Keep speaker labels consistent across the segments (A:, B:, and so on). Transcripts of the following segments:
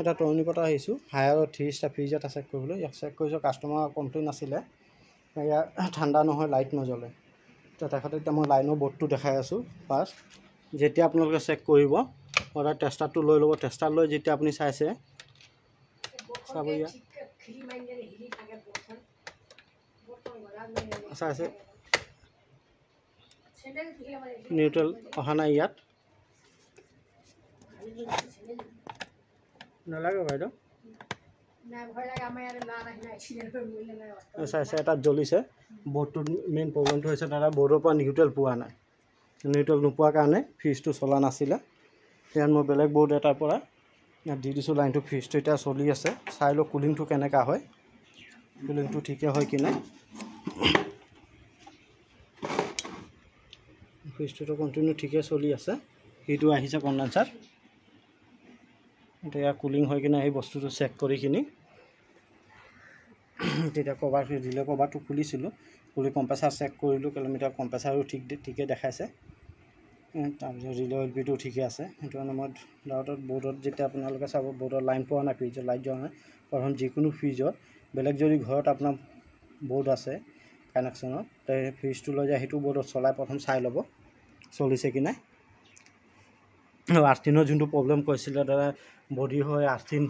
A: এটা তৰণিপটা আহিছোঁ হায়াৰৰ 3 star fridge এটা চেক কৰিবলৈ। ইয়াক চেক কৰিছোঁ, কাষ্টমাৰৰ কমপ্লেইন আছিলে ইয়াৰ ঠাণ্ডা নহয়, লাইট নজ্বলে। তো তেখেতে এতিয়া মই লাইনৰ বৰ্ডটো দেখাই আছোঁ। ফাৰ্ষ্ট যেতিয়া আপোনালোকে চেক কৰিব অৰ্ডাৰ টেষ্টাৰটো লৈ ল'ব। টেষ্টাৰ লৈ যেতিয়া আপুনি চাইছে চাব, ইয়াত চাইছে নিউট্ৰেল অহা নাই, ইয়াত নালাগে বাইদেউ, চাইছে এটাত জ্বলিছে। বৰ্ডটোত মেইন প্ৰব্লেমটো হৈছে দাদা বৰ্ডৰ পৰা নিউট্ৰেল পোৱা নাই। নিউট্ৰেল নোপোৱাৰ কাৰণে ফ্ৰিজটো চলা নাছিলে। ইয়াত মই বেলেগ বৰ্ড এটাৰ পৰা ইয়াত দি দিছোঁ লাইনটো। ফ্ৰিজটো এতিয়া চলি আছে, চাই লওঁ কুলিংটো কেনেকুৱা হয়, কুলিংটো ঠিকে হয় কি নাই। ফ্ৰিজটোতো কণ্টিনিউ ঠিকে চলি আছে, সেইটো আহিছে কণ্ডেঞ্চাৰ। এতিয়া কুলিং হয় কিনে সেই বস্তুটো চেক কৰি কিনি তেতিয়া কভাৰ দিলে, কভাৰটো খুলিছিলোঁ, খুলি কম্প্ৰেচাৰ চেক কৰিলোঁ। কিলোমিটাৰ কম্প্ৰেচাৰো ঠিকে দেখাইছে। তাৰপিছত ৰিলে অইল পিটো ঠিকে আছে। সেইটো কাৰণে মই ডাউটত বৰ্ডত যেতিয়া আপোনালোকে চাব বৰ্ডত লাইন পোৱা নাই, ফ্ৰিজত লাইট যোৱা নাই। প্ৰথম যিকোনো ফ্ৰিজত বেলেগ যদি ঘৰত আপোনাৰ বৰ্ড আছে কানেকশ্যনৰ, তে ফ্ৰিজটো লৈ যায় সেইটো বৰ্ডত চলাই প্ৰথম চাই ল'ব চলিছে কি নাই। আৰ্থিনৰ যোনটো প্ৰব্লেম কৈছিলে দাদা বডি হয় আৰ্থিন,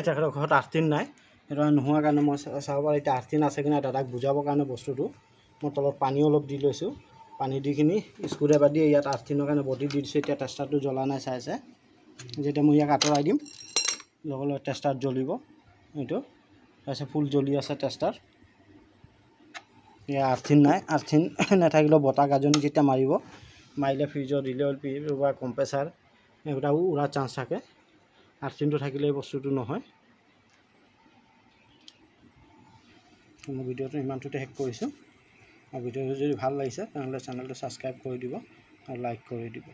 A: তেখেতৰ ঘৰত আৰ্থিন নাই। সেইটো নোহোৱাৰ কাৰণে মই চাব পাৰোঁ এতিয়া আৰ্থিন আছে কি নাই। দাদাক বুজাবৰ কাৰণে বস্তুটো মই তলত পানী অলপ দি লৈছোঁ। পানী দি কিনি স্ক্ৰুড্ৰাইভাৰ দি ইয়াত আৰ্থিনৰ কাৰণে বডি দি দিছোঁ। এতিয়া টেষ্টাৰটো জ্বলা নাই চাইছে। যেতিয়া মই ইয়াক আঁতৰাই দিম লগে লগে টেষ্টাৰ জ্বলিব। এইটো তাৰপিছত ফুল জ্বলি আছে টেষ্টাৰ। ইয়াৰ আৰ্থিন নাই, আৰ্থিন নাথাকিলেও বতাহ গাজনি যেতিয়া মাৰিব, মাৰিলে ফ্ৰিজৰ ৰিলে অইল পিপ বা কম্প্ৰেচাৰ এইবিলাক উৰাৰ চান্স থাকে। আৰ্থিনটো থাকিলে এই বস্তুটো নহয়। মই ভিডিঅ'টো ইমানটোতে শেষ কৰিছোঁ। আৰু ভিডিঅ'টো যদি ভাল লাগিছে তেনেহ'লে চেনেলটো ছাবস্ক্ৰাইব কৰি দিব আৰু লাইক কৰি দিব।